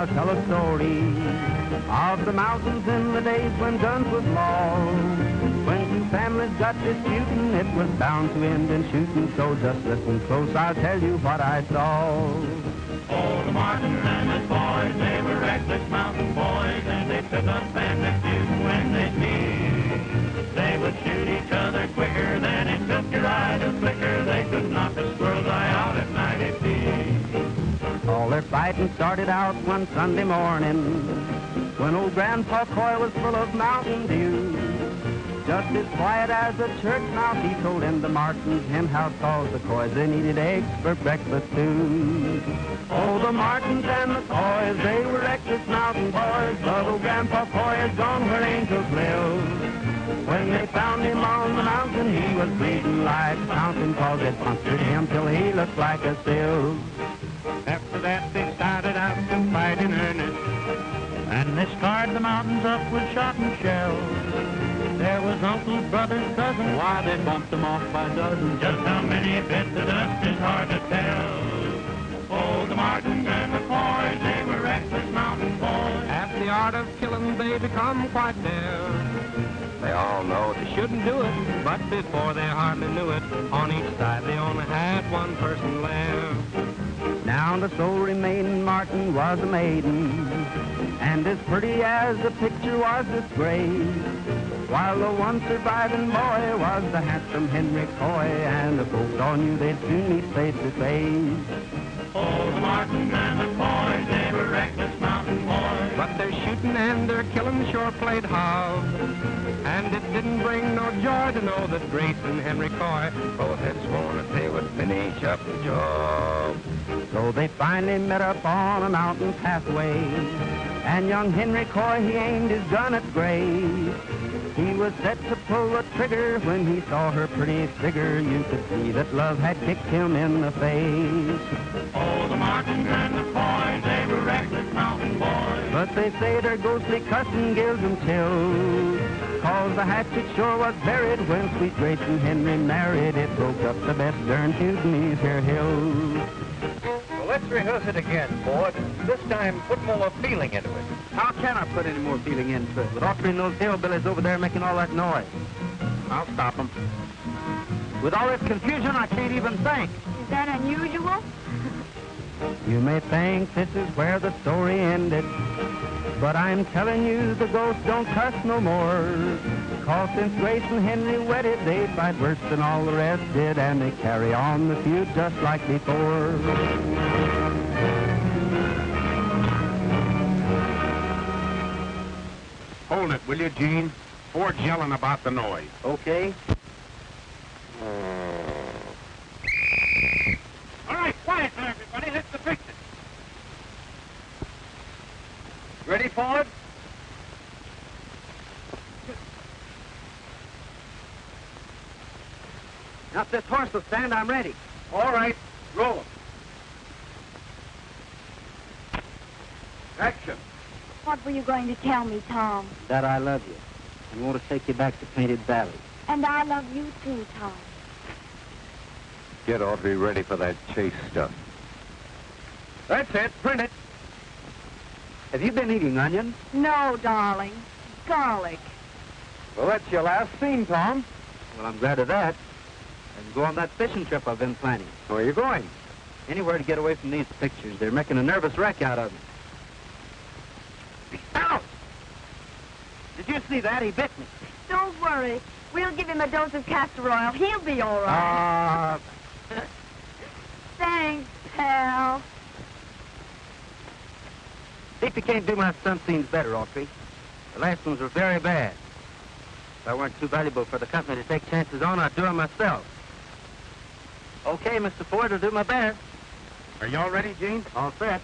I'll tell a story of the mountains in the days when guns was law. When two families got disputing, it was bound to end in shooting. So just listen close, I'll tell you what I saw. Oh, the Martins and his boys, they were reckless mountain boys, and they took up bandit shooting when they'd meet. They would shoot each other quicker than it took your eye to flicker. They could knock a squirrel's eye out at 90 feet. All their fighting started out one Sunday morning when old Grandpa Coy was full of Mountain Dew. Just as quiet as a church mouse, he told in the Martins hen house calls the Coys they needed eggs for breakfast too. Oh, the Martins and the Coys, they were reckless mountain boys, but old Grandpa Coy is gone where angels live. When they found him on the mountain, he was bleeding like a fountain, cause it punctured him till he looked like a sieve. After that they started out to fight in earnest, and they scarred the mountains up with shot and shell. There was uncles, brothers, cousins, why they bumped them off by dozens. Just how many bit the dust is hard to tell. Oh, the Martins and the Coys, they were reckless mountain boys. At the art of killing they become quite dare. They all know they shouldn't do it, but before they hardly knew it, on each side they only had one person left. Now the sole remaining Martin was a maiden, and as pretty as the picture was disgraced, while the one surviving boy was the handsome Henry Coy, and the folks all knew they'd soon meet face to face. Oh, the Martins and the Coys, they were reckless mountain boys. But their shooting and their killing sure played hob, and it didn't bring no joy to know that Grace and Henry Coy both had sworn that they would finish up the job. So they finally met up on a mountain pathway, and young Henry Coy, he aimed his gun at Grace. He was set to pull the trigger when he saw her pretty figure. You could see that love had kicked him in the face. Oh, the Martins and the Coys, they were reckless mountain boys. But they say their ghostly cussing gives them chills, cause the hatchet sure was buried when sweet Grace and Henry married. It broke up the best darn feud in these here hills. Well, let's rehearse it again, Ford. This time, put more feeling into it. How can I put any more feeling into it with Autry and those hillbillies over there making all that noise? I'll stop them. With all this confusion, I can't even think. Is that unusual? You may think this is where the story ended, but I'm telling you the ghosts don't cuss no more. Cause since Grace and Henry wedded, they fight worse than all the rest did, and they carry on the feud just like before. Hold it, will you, Gene? Ford's yelling about the noise. Okay. All right, quiet now, everybody. Let's fix it. Ready, Ford? Now, if this horse will stand, I'm ready. All right, roll 'em. Action. What were you going to tell me, Tom? That I love you and want to take you back to Painted Valley. And I love you too, Tom. Get Autry ready for that chase stuff. That's it. Print it. Have you been eating onions? No, darling. Garlic. Well, that's your last scene, Tom. Well, I'm glad of that. And go on that fishing trip I've been planning. Where are you going? Anywhere to get away from these pictures. They're making a nervous wreck out of me. Ow! Did you see that? He bit me. Don't worry. We'll give him a dose of castor oil. He'll be all right. Thanks, pal. See if you can't do my stunt scenes better, Autry. The last ones were very bad. If I weren't too valuable for the company to take chances on, I'd do them myself. Okay, Mr. Ford, I'll do my best. Are y'all ready, Gene? All set.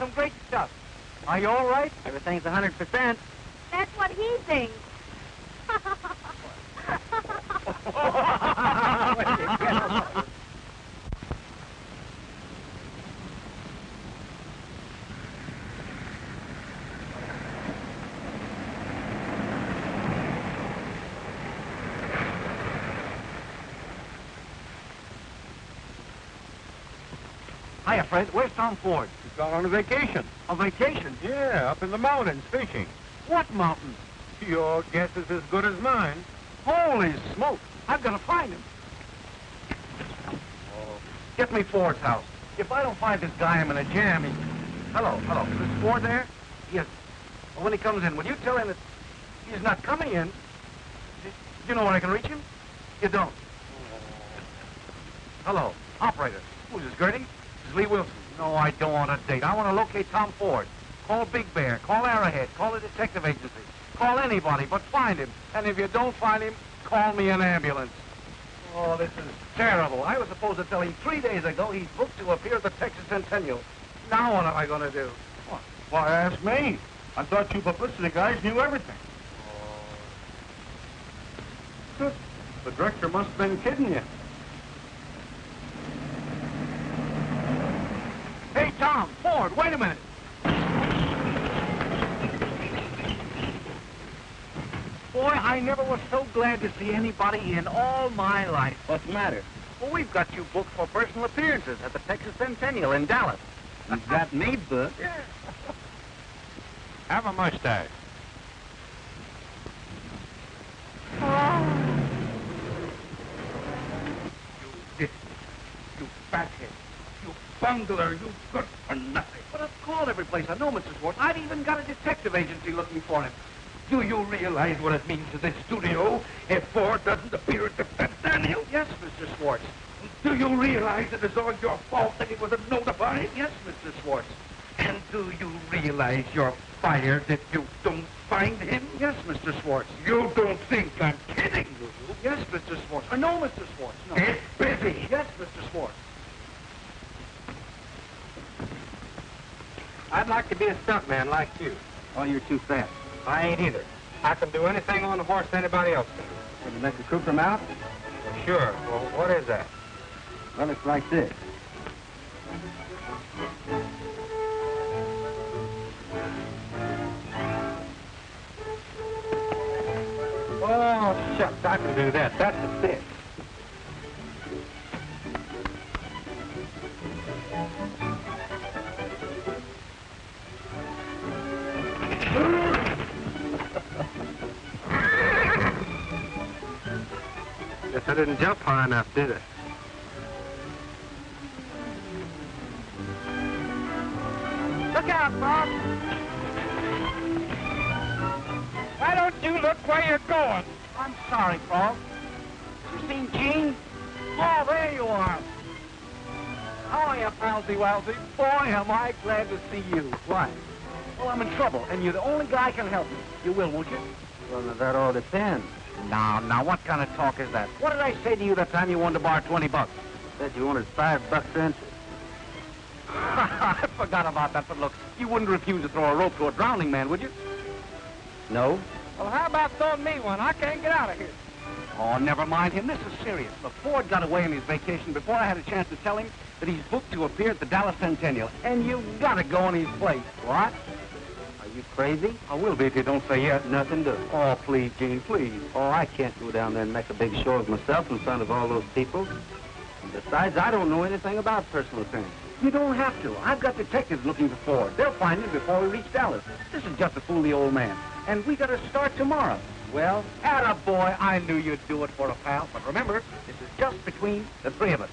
some great stuff. Are you all right? Everything's 100%. That's what he thinks. Hiya, Fred. Where's Tom Ford? He's gone on a vacation. A vacation? Yeah, up in the mountains fishing. What mountains? Your guess is as good as mine. Holy smoke! I've got to find him. Get me Ford's house. If I don't find this guy, I'm in a jam. Hello. Is this Ford there? Yes. Well, when he comes in, will you tell him that he's not coming in? Do you know where I can reach him? You don't. Hello. Operator. Who's this, Gertie? This is Lee Wilson. No, I don't want a date. I want to locate Tom Ford. Call Big Bear. Call Arrowhead. Call the detective agency. Call anybody, but find him. And if you don't find him, call me an ambulance. Oh, this is terrible. I was supposed to tell him 3 days ago he's booked to appear at the Texas Centennial. Now what am I going to do? What? Why, ask me. I thought you publicity guys knew everything. Oh. The director must have been kidding you. Hey, Tom, Ford, wait a minute. Boy, I never was so glad to see anybody in all my life. What's the matter? Well, we've got you booked for personal appearances at the Texas Centennial in Dallas. You got me booked. Yeah. Have a mustache. You fathead. You bungler. You good for nothing. But I've called every place. I know, Mr. Schwartz. I've even got a detective agency looking for him. Do you realize what it means to this studio if Ford doesn't appear at the Centennial? Yes, Mr. Schwartz. Do you realize it is all your fault that he wasn't notified? Yes, Mr. Schwartz. And do you realize you're fired if you don't find him? Yes, Mr. Schwartz. You don't think I'm kidding, do you? Yes, Mr. Schwartz. No, Mr. Schwartz. No. Get busy. Yes, Mr. Schwartz. I'd like to be a stuntman like you. Oh, you're too fast. I ain't either. I can do anything on the horse anybody else can do. Can you make a crew come out? Well, sure. Well, what is that? Well, it's like this. Oh, shucks, I can do that. That's a fit. Guess I didn't jump high enough, did I? Look out, Bob. Why don't you look where you're going? I'm sorry, Frog. You seen Gene? Oh, there you are. How are you, Palsy-Walsy? Boy, am I glad to see you. Why? Well, I'm in trouble, and you're the only guy can help me. You will, won't you? Well, now, that all depends. Now, what kind of talk is that? What did I say to you that time you wanted to borrow 20 bucks? Said you wanted $5 cents. I forgot about that, but look, you wouldn't refuse to throw a rope to a drowning man, would you? No? Well, how about throwing me one? I can't get out of here. Oh, never mind him. This is serious. Look, Ford got away on his vacation before I had a chance to tell him that he's booked to appear at the Dallas Centennial, and you've got to go in his place. What? Are you crazy? I will be if you don't say yes. Nothing doing. Oh, please, Gene, please. Oh, I can't go down there and make a big show of myself in front of all those people. And besides, I don't know anything about personal appearances. You don't have to. I've got detectives looking for Ford. They'll find him before we reach Dallas. This is just to fool the old man. And we got to start tomorrow. Well, attaboy, I knew you'd do it for a pal. But remember, this is just between the three of us.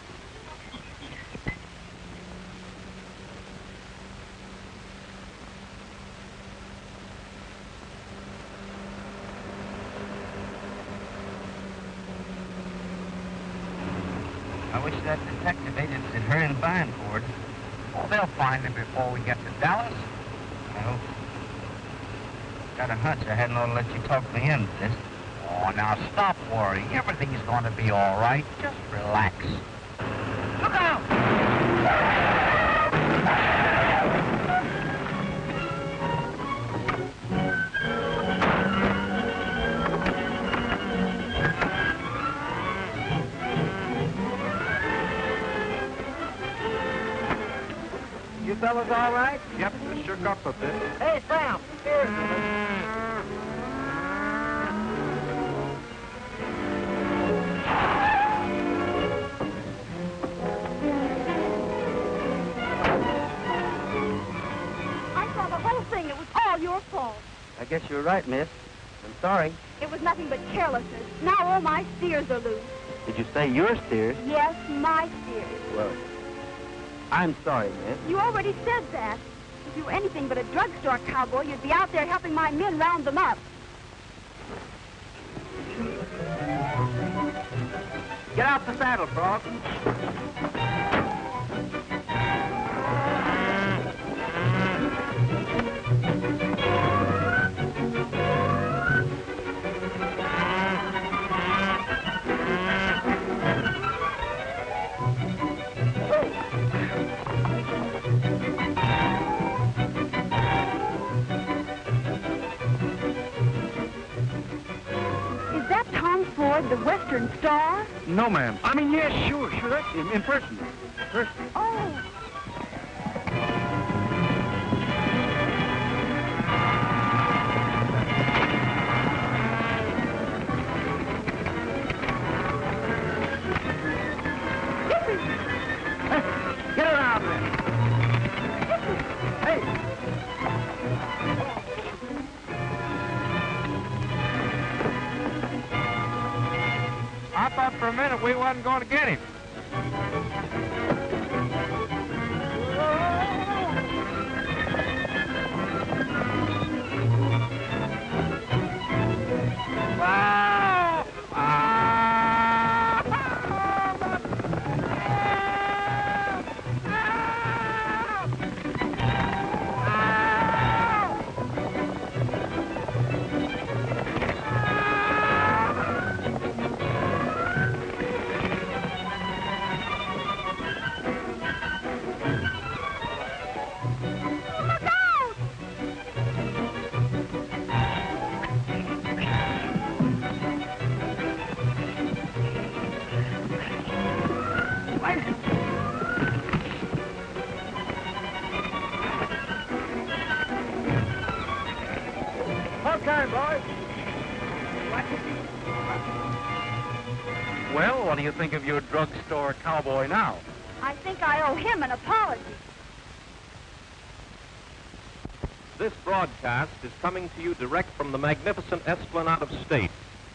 I wish that detective agents had hurry and find Ford. Oh, they'll find him before we get to Dallas. I hope. Got a hunch I hadn't ought to let you talk me into this. Oh, now stop worrying. Everything's going to be all right. Just relax. Look out! fellas all right? Yep, shook up a bit. Hey, Sam, here. I saw the whole thing. It was all your fault. I guess you're right, miss. I'm sorry. It was nothing but carelessness. Now all my steers are loose. Did you say your steers? Yes, my steers. Well, I'm sorry, miss. You already said that. If you were anything but a drugstore cowboy, you'd be out there helping my men round them up. Get out the saddle, Frog. The Western Star? No, ma'am. I mean, yes, sure, that's him. Impersonate. Oh. Hey, get around there. Hey. I thought for a minute we wasn't going to get him. Well, what do you think of your drugstore cowboy now? I think I owe him an apology. This broadcast is coming to you direct from the magnificent Esplanade of State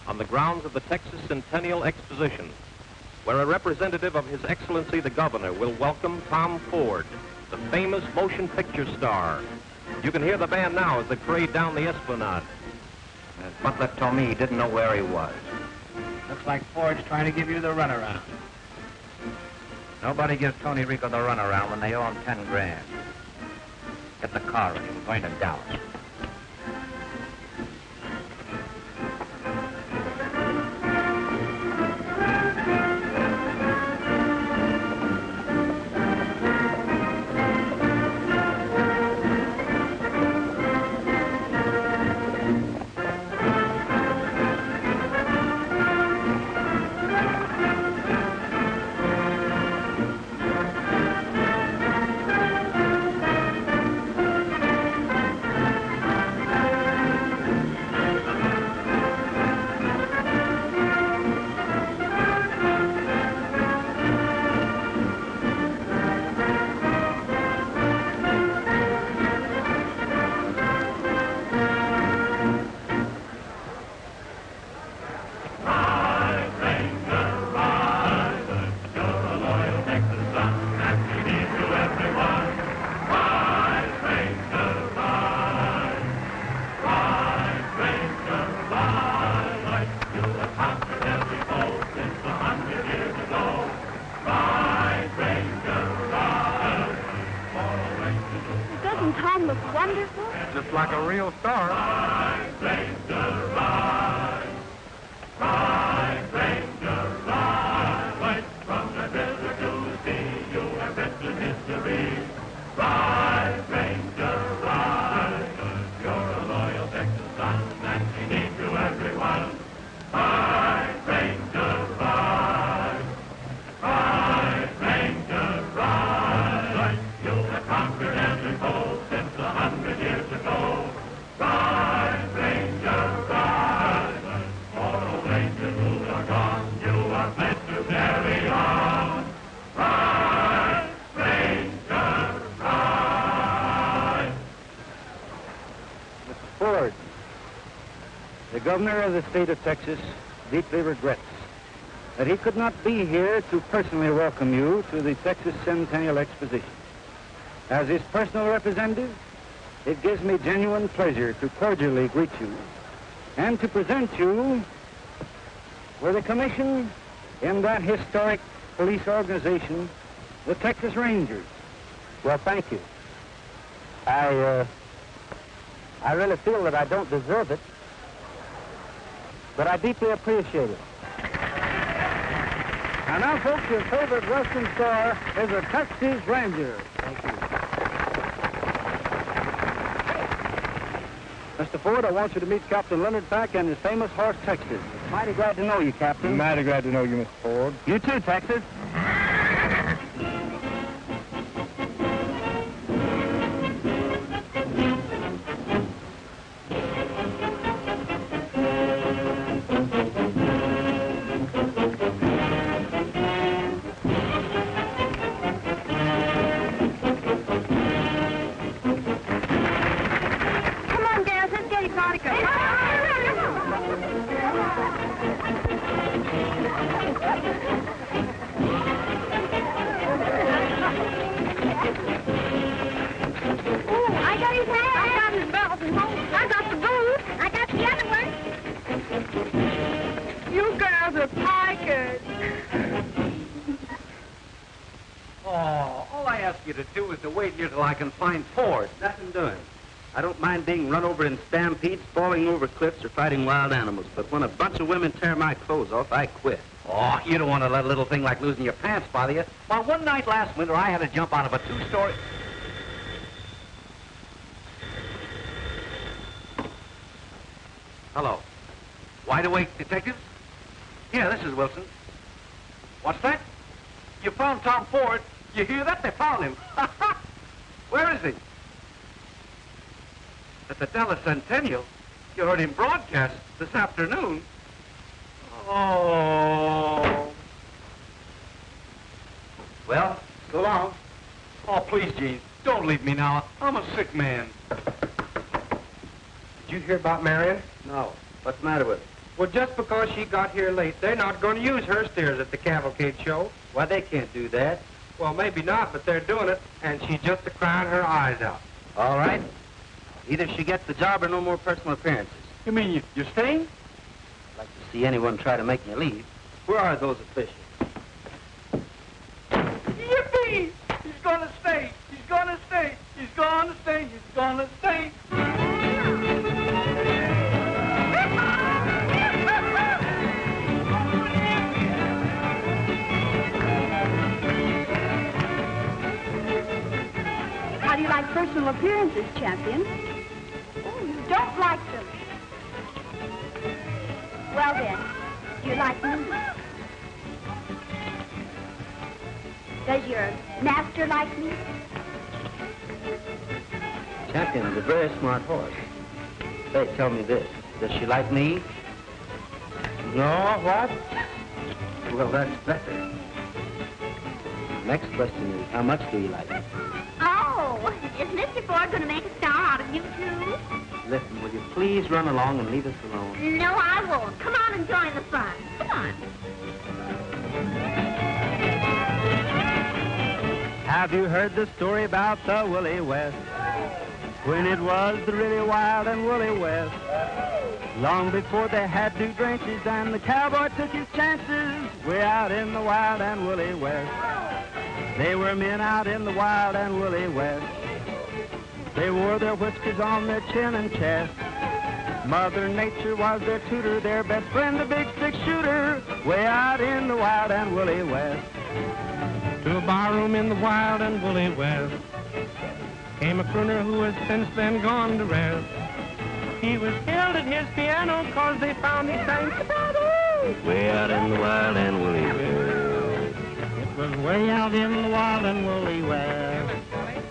on the grounds of the Texas Centennial Exposition, where a representative of His Excellency the Governor will welcome Tom Ford, the famous motion picture star. You can hear the band now as they parade down the Esplanade. Butler told me he didn't know where he was. Looks like Ford's trying to give you the runaround. Nobody gives Tony Rico the runaround when they owe him 10 grand. Get the car ready. We're going to Dallas. Just like a real star. Ride, Ranger, ride. Ride, Ranger, ride. From the river to the sea, you have written history. Ride, Ranger, ride. You're a loyal Texas son, and we need you, everyone. Ride, Ranger, ride. Ride, Ranger, ride. You have conquered The governor of the state of Texas deeply regrets that he could not be here to personally welcome you to the Texas Centennial Exposition. As his personal representative, it gives me genuine pleasure to cordially greet you and to present you with a commission in that historic police organization, the Texas Rangers. Well, thank you. I really feel that I don't deserve it, but I deeply appreciate it. And now, folks, your favorite Western star is a Texas Ranger. Thank you. Mr. Ford, I want you to meet Captain Leonard Pack and his famous horse, Texas. Mighty glad to know you, Captain. Mighty glad to know you, Mr. Ford. You too, Texas. I can find Ford. Nothing doing. I don't mind being run over in stampedes, falling over cliffs, or fighting wild animals, but when a bunch of women tear my clothes off, I quit. Oh, you don't want to let a little thing like losing your pants bother you. Well, one night last winter, I had to jump out of a two-story... Hello. Wide awake detectives? Yeah, this is Wilson. What's that? You found Tom Ford? You hear that? They found him. Where is he? At the Dallas Centennial. You heard him broadcast this afternoon. Oh. Well, so long. Oh, please, Gene, don't leave me now. I'm a sick man. Did you hear about Marion? No. What's the matter with her? Well, just because she got here late, they're not going to use her steers at the cavalcade show. Why, they can't do that. Well, maybe not, but they're doing it, and she's just crying her eyes out. All right. Either she gets the job or no more personal appearances. You mean you're staying? I'd like to see anyone try to make me leave. Where are those officials? Yippee! He's gonna stay. He's gonna stay. He's gonna stay. He's gonna stay. How do you like personal appearances, champion? Oh, you don't like them. Well then, do you like me? Does your master like me? Champion is a very smart horse. Say, tell me this. Does she like me? No, what? Well, that's better. Next question is, how much do you like me? Oh, is Mr. Ford going to make a star out of you, too? Listen, will you please run along and leave us alone? No, I won't. Come on and join the fun. Come on. Have you heard the story about the Woolly West? When it was the really wild and woolly West. Long before they had new drenches and the cowboy took his chances way out in the wild and woolly West. They were men out in the wild and woolly West. They wore their whiskers on their chin and chest. Mother Nature was their tutor, their best friend, the big six-shooter, way out in the wild and woolly West. To a barroom in the wild and woolly West came a crooner who has since then gone to rest. He was killed at his piano 'cause they found he sang staccato way out in the wild and woolly West. It was way out in the wild and woolly West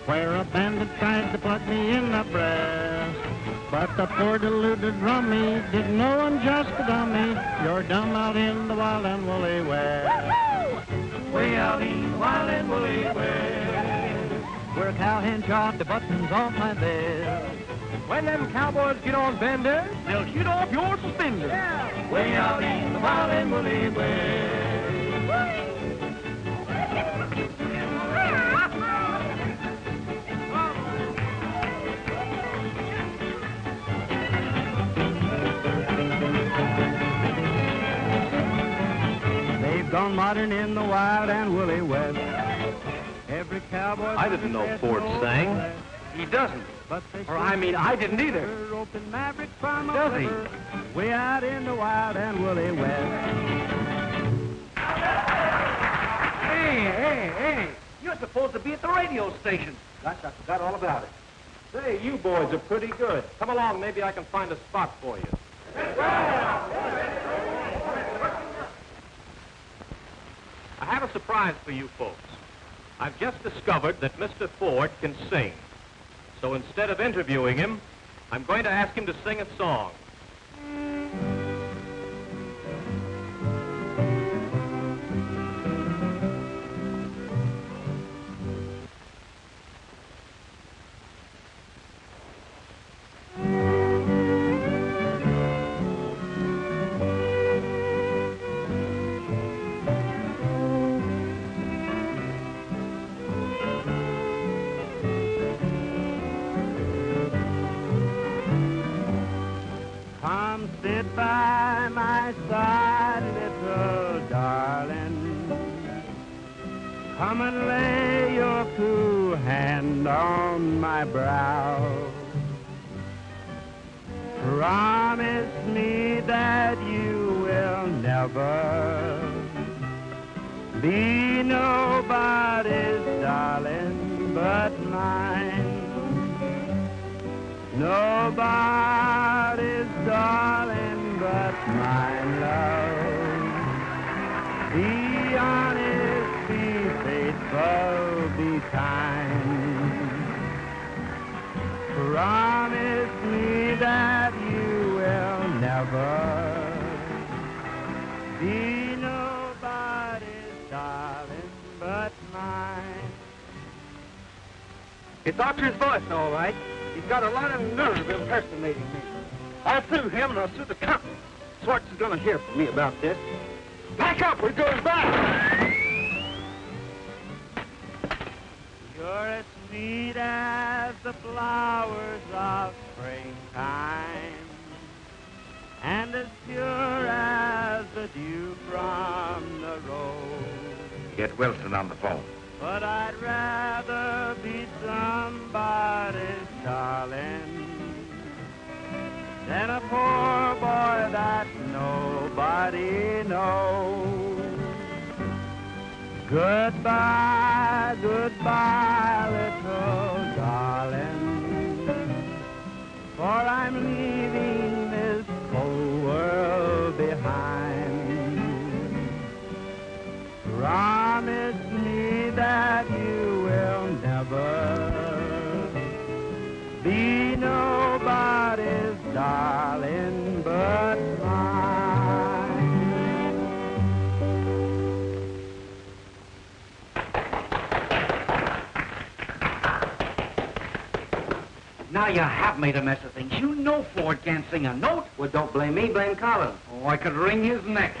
where a bandit tried to plug me in the breast. But the poor deluded rummy didn't know I'm just a dummy. You're dumb out in the wild and woolly West. Way out in the wild and woolly West, where a cowhand chopped the buttons off my vest. When them cowboys get on bender, they'll shoot off your suspenders. Yeah. Way out east, the wild and woolly west. They've gone modern in the wild and woolly west. Every cowboy... I didn't know Ford sang. He doesn't. Or, I mean, I didn't either. Does he? Way out in the wild and woolly west. Hey, you're supposed to be at the radio station. Gosh, I forgot all about it. Say, you boys are pretty good. Come along, maybe I can find a spot for you. I have a surprise for you folks. I've just discovered that Mr. Ford can sing. So instead of interviewing him, I'm going to ask him to sing a song. Come sit by my side, little darling. Come and lay your cool hand on my brow. Promise me that you will never be nobody's darling but mine. Nobody's darling but my love. Be honest, be faithful, be kind. Promise me that you will never be nobody's darling but mine. It's Autry's voice, all right. He's got a lot of nerve impersonating me. I'll sue him and I'll sue the company. Swartz is going to hear from me about this. Pack up, we're going back. You're as sweet as the flowers of springtime, and as pure as the dew from the rose. Get Wilson on the phone. But I'd rather be somebody's darling than a poor boy that nobody knows. Goodbye, goodbye, little darling, for I'm leaving this cold world behind. Promise me that you will never be nobody's darling but mine. Now you have made a mess of things. You know Ford can't sing a note. Well, don't blame me, blame Colin. Oh, I could wring his neck.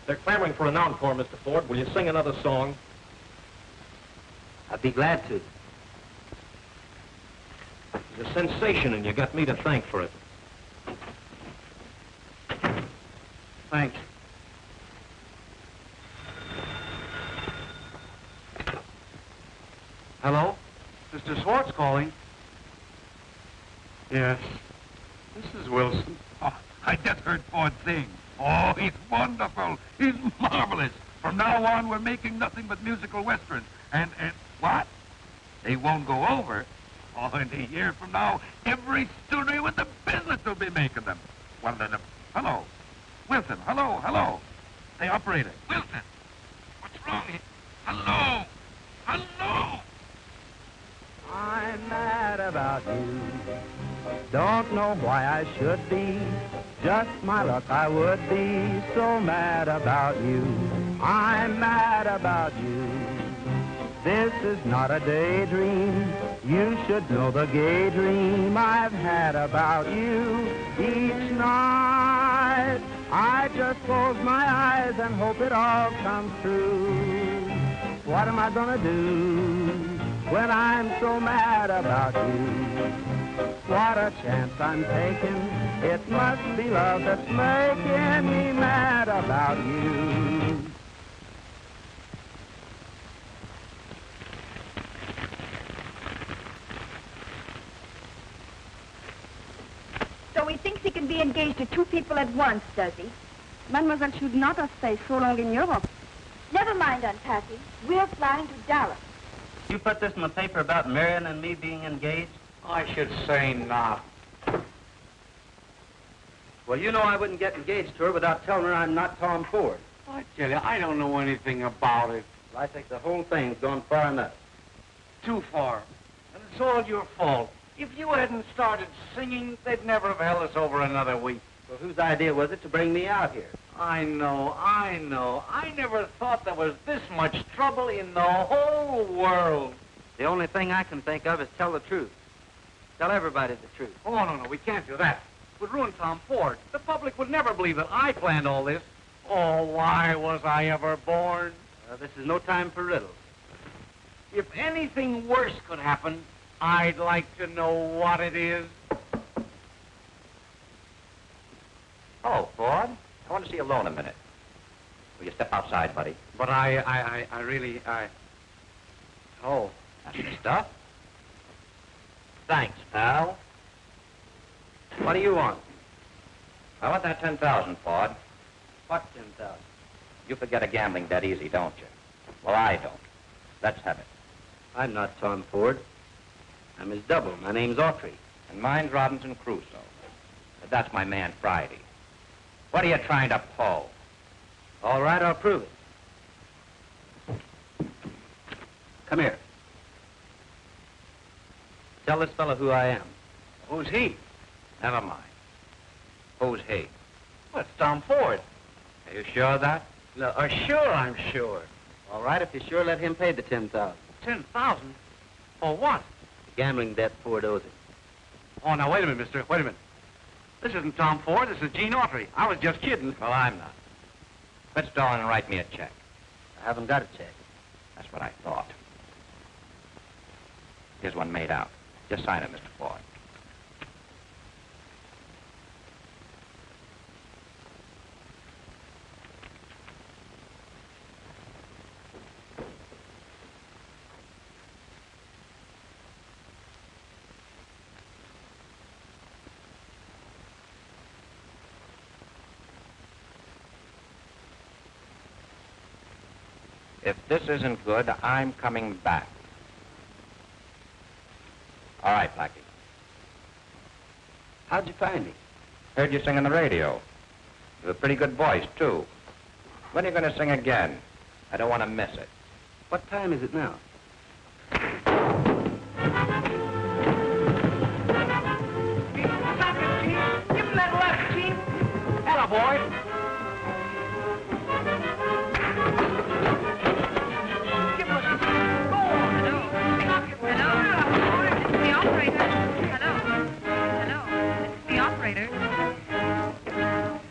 They're clamoring for an encore, Mr. Ford. Will you sing another song? I'd be glad to. It's a sensation, and you got me to thank for it. Thanks. Hello? Mr. Swartz calling. Yes. This is Wilson. Oh, I just heard Ford sing. Oh, he's wonderful. He's marvelous. From now on, we're making nothing but musical westerns. And what? They won't go over. Oh, in a year from now, every studio in the business will be making them. Well, then, hello. Wilson, hello. Hey, operator. Wilson. What's wrong here? Hello. I'm mad about you. Don't know why I should be. Just my luck, I would be so mad about you. I'm mad about you. This is not a daydream. You should know the gay dream I've had about you each night. I just close my eyes and hope it all comes true. What am I gonna do when I'm so mad about you? What a chance I'm taking. It must be love that's making me mad about you. So he thinks he can be engaged to two people at once, does he? Mademoiselle should not have stayed so long in Europe. Never mind, Aunt Patsy. We're flying to Dallas. You put this in the paper about Marion and me being engaged? I should say not. Well, you know I wouldn't get engaged to her without telling her I'm not Tom Ford. I tell you, I don't know anything about it. Well, I think the whole thing's gone far enough. Too far. And it's all your fault. If you hadn't started singing, they'd never have held us over another week. Well, whose idea was it to bring me out here? I know. I never thought there was this much trouble in the whole world. The only thing I can think of is tell the truth. Tell everybody the truth. Oh, no, we can't do that. It would ruin Tom Ford. The public would never believe that I planned all this. Oh, why was I ever born? This is no time for riddles. If anything worse could happen, I'd like to know what it is. Oh, Ford, I want to see you alone a minute. Will you step outside, buddy? But I really. Oh, that's the stuff. Thanks, pal. What do you want? I want that 10,000, Ford. What 10,000? You forget a gambling that easy, don't you? Well, I don't. Let's have it. I'm not Tom Ford. I'm his double. My name's Autry. And mine's Robinson Crusoe. But that's my man, Friday. What are you trying to pull? All right, I'll prove it. Come here. Tell this fellow who I am. Who's he? Never mind. Who's he? Well, it's Tom Ford. Are you sure of that? No, sure, I'm sure. All right, if you're sure, let him pay the 10,000. 10,000? For what? The gambling debt Ford owes him. Oh, now, wait a minute, mister. Wait a minute. This isn't Tom Ford. This is Gene Autry. I was just kidding. Well, I'm not. Quit stalling and write me a check. I haven't got a check. That's what I thought. Here's one made out. Just sign it, Mr. Ford. If this isn't good, I'm coming back. All right, Blackie. How'd you find me? Heard you sing on the radio. You have a pretty good voice, too. When are you going to sing again? I don't want to miss it. What time is it now? Stop it, Gene. Give him that left, Gene. Hello, boy.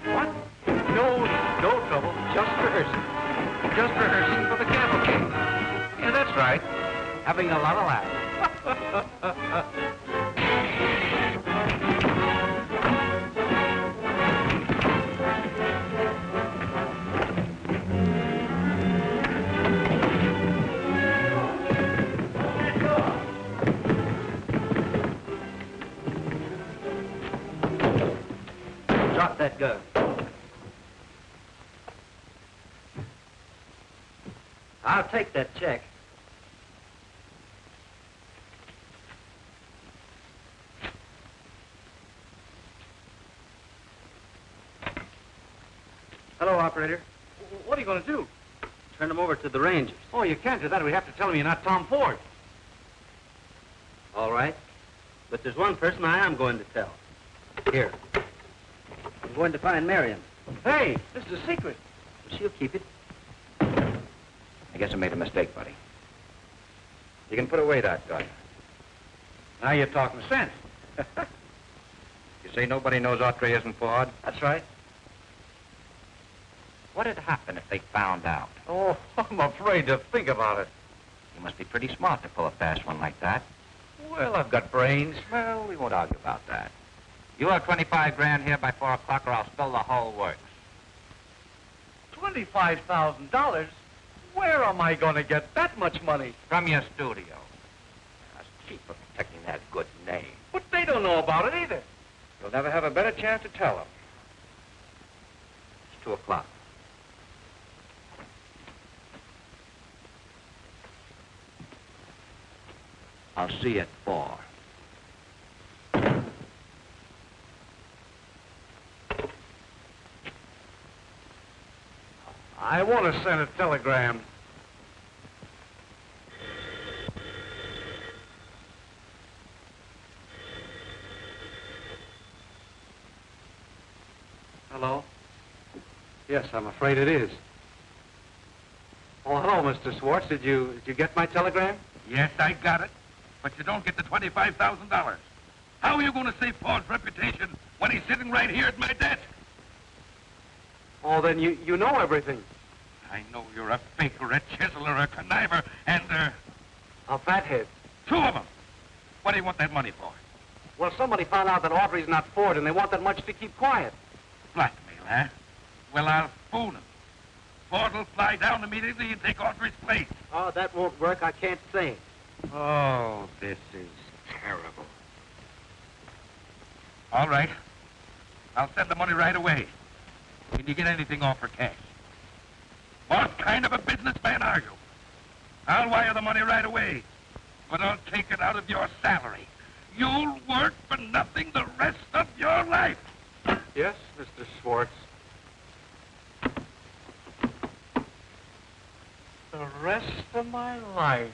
What? No trouble. Just rehearsing. Just rehearsing for the cavalcade. Yeah, that's right. Having a lot of laughs. Drop that gun. I'll take that check. Hello, operator. What are you going to do? Turn them over to the Rangers. Oh, you can't do that. We have to tell him you're not Tom Ford. All right. But there's one person I am going to tell. Here. I'm going to find Marion. Hey, this is a secret. She'll keep it. I guess I made a mistake, buddy. You can put away that gun. Now you're talking sense. You say nobody knows Autry isn't Ford? That's right. What'd happen if they found out? Oh, I'm afraid to think about it. You must be pretty smart to pull a fast one like that. Well, I've got brains. Well, we won't argue about that. You have 25 grand here by 4 o'clock or I'll spill the whole works. $25,000? Where am I going to get that much money? From your studio. That's cheap for protecting that good name. But they don't know about it either. You'll never have a better chance to tell them. It's 2 o'clock. I'll see you at 4. I want to send a telegram. Hello? Yes, I'm afraid it is. Oh, hello, Mr. Swartz. Did you get my telegram? Yes, I got it. But you don't get the $25,000. How are you going to save Ford's reputation when he's sitting right here at my desk? Oh, then you know everything. I know you're a faker, a chiseler, a conniver, and, A fathead. 2 of them. What do you want that money for? Well, somebody found out that Autry's not Ford, and they want that much to keep quiet. Blackmail, huh? Well, I'll fool him. Ford will fly down immediately and take Autry's place. Oh, that won't work. I can't say. Oh, this is terrible. All right. I'll send the money right away. Can you get anything off for cash? What kind of a businessman are you? I'll wire the money right away, but I'll take it out of your salary. You'll work for nothing the rest of your life. Yes, Mr. Swartz. The rest of my life.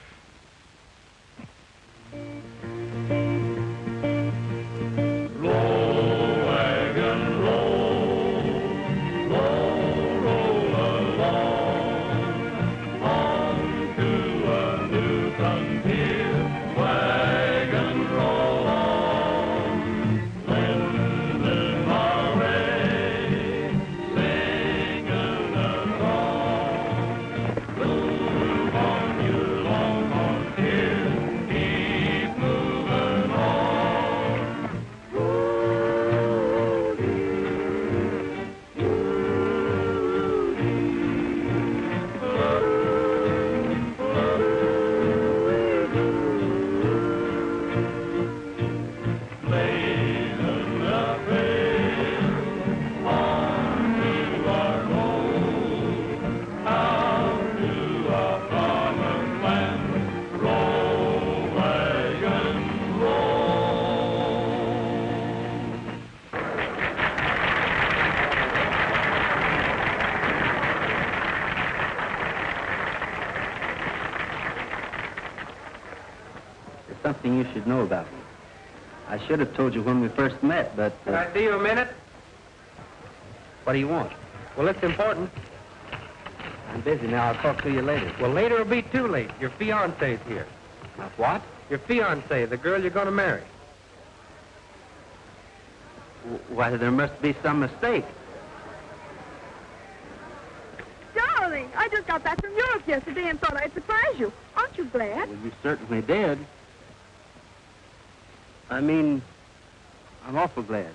Something you should know about me. I should have told you when we first met, but... Can I see you a minute? What do you want? Well, it's important. I'm busy now. I'll talk to you later. Well, later will be too late. Your fiancé's here. Now, what? Your fiancée, the girl you're going to marry. Why, there must be some mistake. Darling, I just got back from Europe yesterday and thought I'd surprise you. Aren't you glad? Well, you certainly did. I mean, I'm awful glad.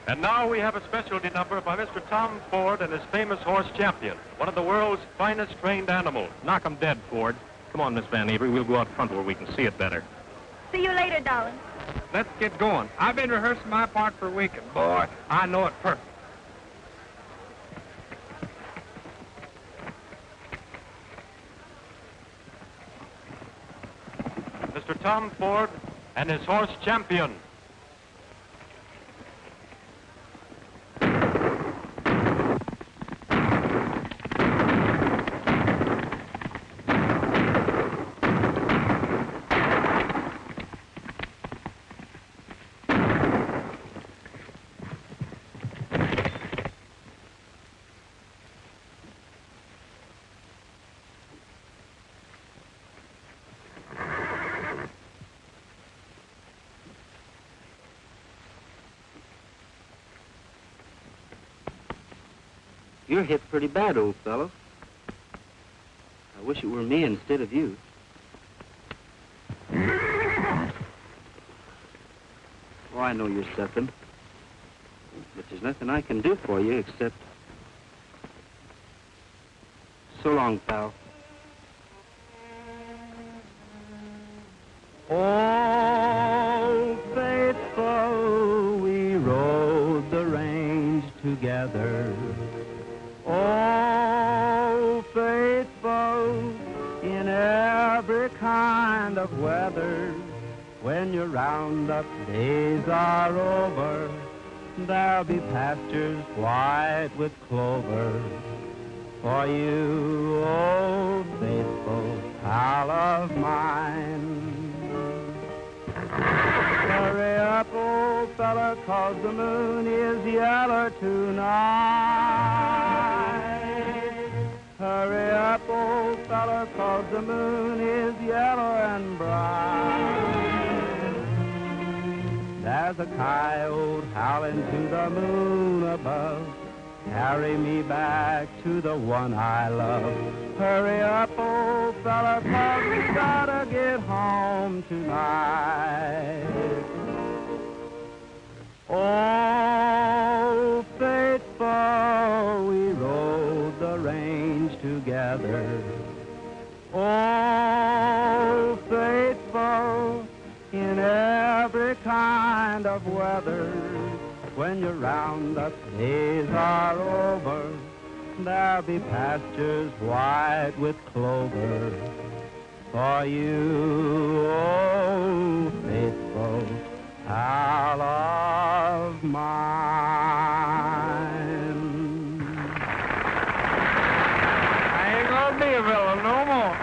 And now we have a specialty number by Mr. Tom Ford and his famous horse Champion, one of the world's finest trained animals. Knock 'em dead, Ford. Come on, Miss Van Avery. We'll go out front where we can see it better. See you later, darling. Let's get going. I've been rehearsing my part for a week, and boy, I know it perfect. Mr. Tom Ford and his horse Champion. You're hit pretty bad, old fellow. I wish it were me instead of you. Oh, I know you're suffering. But there's nothing I can do for you except... So long, pal. Oh, faithful, we rode the range together. Oh, faithful, in every kind of weather. When your roundup days are over, there'll be pastures white with clover. For you, oh, faithful pal of mine. Hurry up, old fella, 'cause the moon is yellow tonight. Hurry up, old fella, 'cause the moon is yellow and bright. There's a coyote howling to the moon above. Carry me back to the one I love. Hurry up, old fella, 'cause we gotta get home tonight. Oh, faithful, we rode the range together. Oh, faithful, in every kind of weather. When your roundup days are over, there'll be pastures white with clover. For you, oh, faithful pal of mine. I ain't gonna be a villain no more.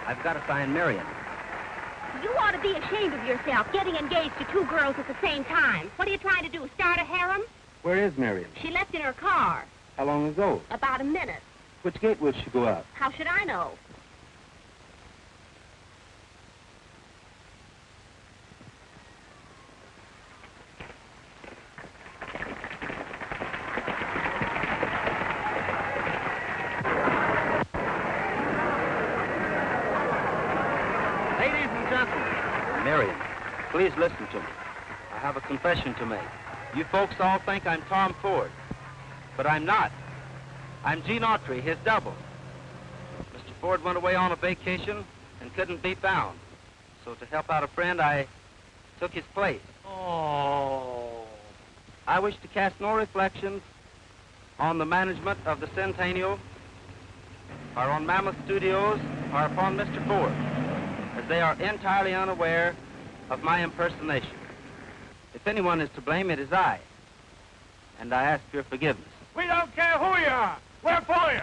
I've got to find Marion. You ought to be ashamed of yourself, getting engaged to two girls at the same time. What are you trying to do, start a harem? Where is Marion? She left in her car. How long ago? About a minute. Which gate would she go out? How should I know? Marion, please listen to me. I have a confession to make. You folks all think I'm Tom Ford, but I'm not. I'm Gene Autry, his double. Mr. Ford went away on a vacation and couldn't be found. So to help out a friend, I took his place. Oh. I wish to cast no reflections on the management of the Centennial, or on Mammoth Studios, or upon Mr. Ford, as they are entirely unaware of my impersonation. If anyone is to blame, it is I, and I ask your forgiveness. We don't care who you are. We're for you.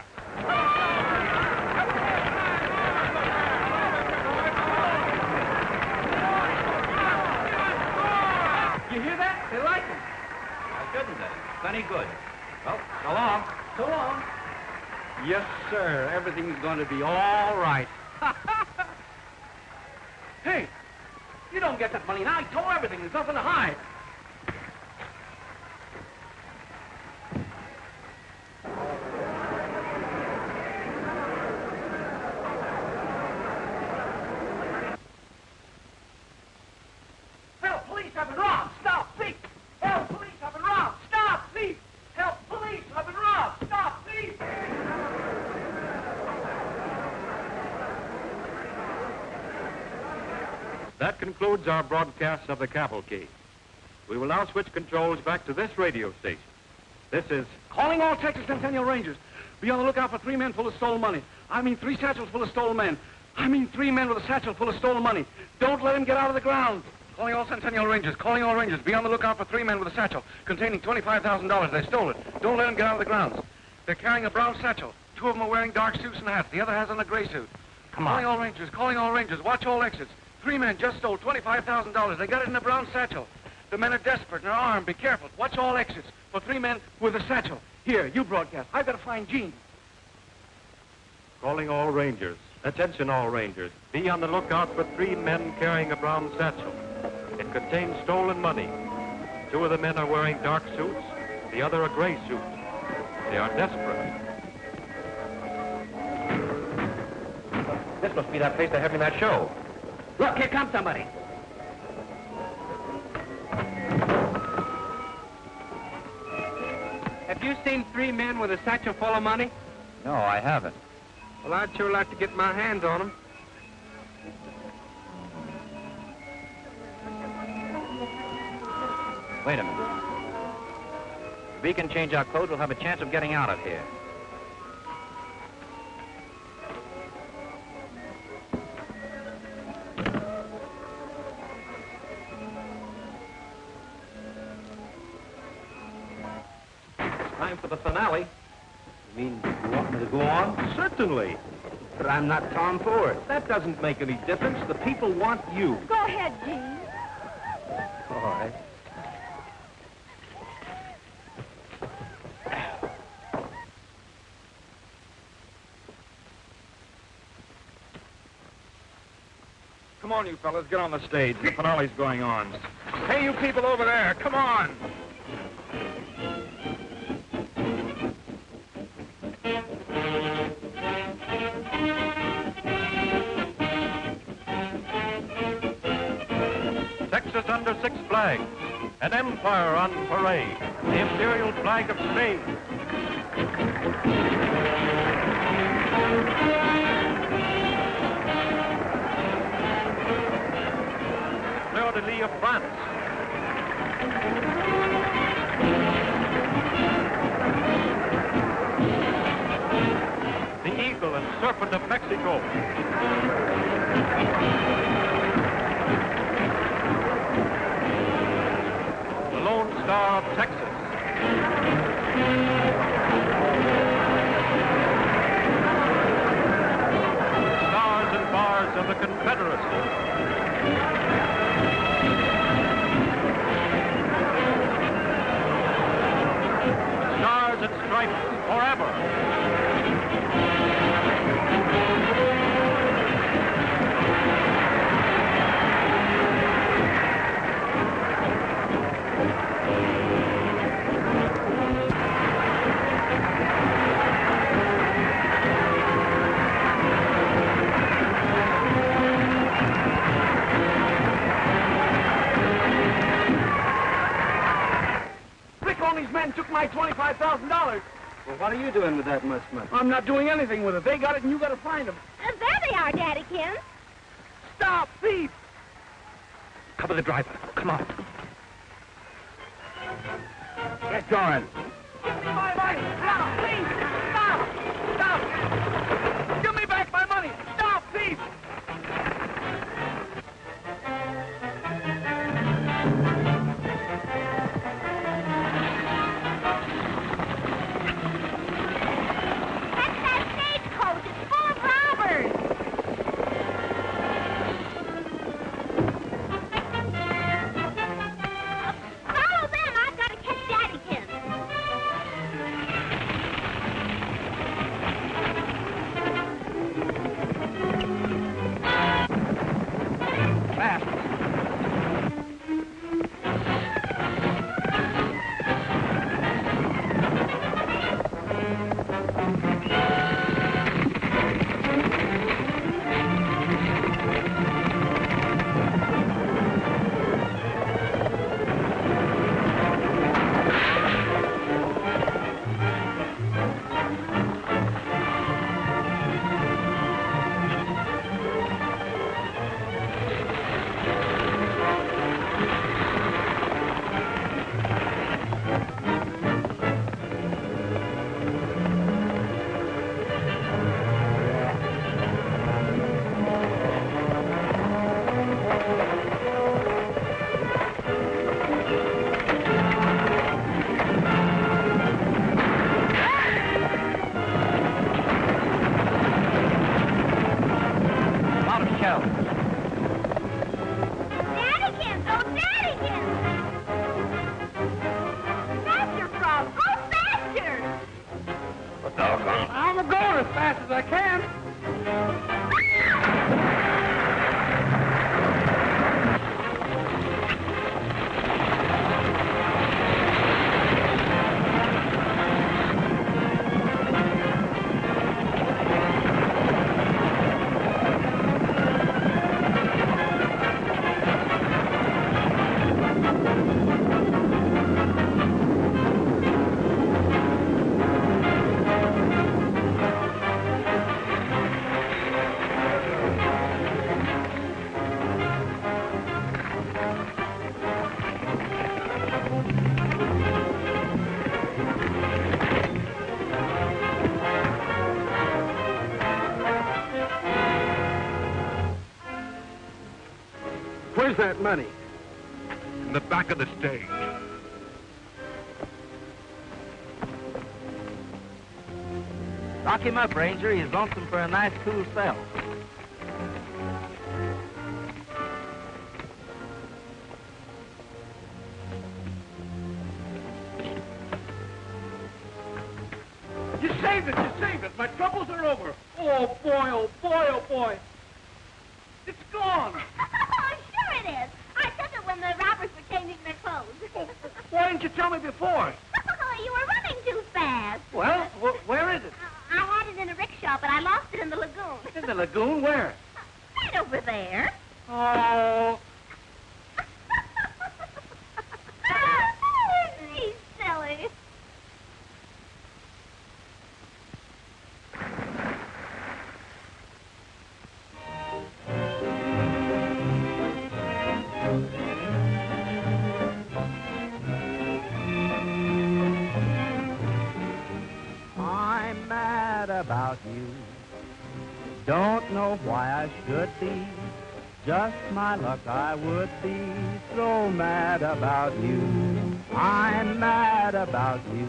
You hear that? They like him. Why shouldn't they? Plenty good. Well, so long. So long. Yes, sir. Everything's going to be all right. Hey, you don't get that money now. I told everything. There's nothing to hide. Help, police, I've been robbed. Stop, thief. Help, police, I've been robbed. Stop, thief. Help, police, I've been robbed. Stop, thief. That concludes our broadcast of the cavalcade. We will now switch controls back to this radio station. This is Calling all Texas Centennial Rangers. Be on the lookout for 3 men full of stolen money. I mean 3 satchels full of stolen men. I mean 3 men with a satchel full of stolen money. Don't let him get out of the ground. Calling all Centennial Rangers. Calling all Rangers. Be on the lookout for 3 men with a satchel containing $25,000. They stole it. Don't let him get out of the grounds. They're carrying a brown satchel. 2 of them are wearing dark suits and hats. The other has on a gray suit. Come on. Calling all Rangers. Calling all Rangers. Watch all exits. 3 men just stole $25,000. They got it in a brown satchel. The men are desperate and they're armed. Be careful. Watch all exits for 3 men with a satchel. Here, you broadcast. I've got to find Gene. Calling all Rangers. Attention all Rangers. Be on the lookout for 3 men carrying a brown satchel. It contains stolen money. 2 of the men are wearing dark suits, the other a gray suit. They are desperate. This must be that place they're having that show. Look, here comes somebody. Have you seen 3 men with a satchel full of money? No, I haven't. Well, I'd sure like to get my hands on them. Wait a minute. If we can change our code, we'll have a chance of getting out of here. Time for the finale. You mean you want me to go on? Certainly. But I'm not Tom Ford. That doesn't make any difference. The people want you. Go ahead, Gene. All right. Come on, you fellas. Get on the stage. The finale's going on. Hey, you people over there. Come on. Texas under 6 flags. An empire on parade. The imperial flag of Spain. Fleur-de-lis of France. The eagle and serpent of Mexico. The Lone Star of Texas. Stars and bars of the Confederacy. Stars and stripes forever. These men took my $25,000. Well, what are you doing with that much money? I'm not doing anything with it. They got it, and you got to find them. There they are, Daddykins. Stop, thief! Cover the driver. Come on. Get going. Give me my money! Stop, thief! Stop! Stop! Give me back my money! Stop, thief! Doggone. I'm going as fast as I can. Where's that money? In the back of the stage. Lock him up, Ranger. He's lonesome for a nice, cool spell. You saved it, you saved it. My troubles are over. Oh, boy, oh, boy, oh, boy. It's gone. Oh, sure it is. I took it when the robbers were changing their clothes. Why didn't you tell me before? Oh, you were running too fast. Well, where is it? I had it in a rickshaw, but I lost it in the lagoon. In the lagoon? Where? Right over there. Oh. He's silly. I'm mad about you. Don't know why I should be. Just my luck I would be so mad about you. I'm mad about you.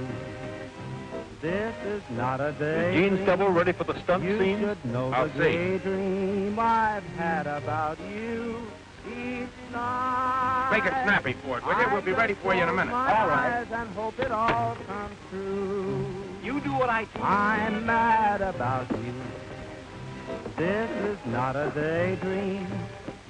This is not a day. Gene's double ready for the stunt you scene? should know I'll the see. daydream I've had about you each night. Make it snappy, Ford, will you? We'll be ready for you in a minute. All right. And hope it all comes true. You do what I do. I'm mad about you. This is not a daydream.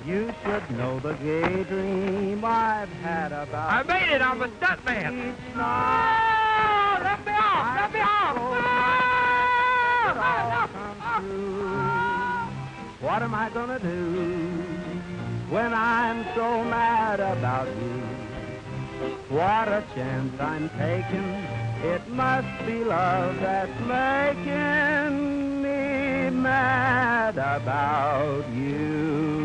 You should know the gay dream I've had about I made it. I'm a stunt man. each night. Oh, let me off. Let me off. What am I gonna do when I'm so mad about you? What a chance I'm taking. It must be love that's making me mad about you.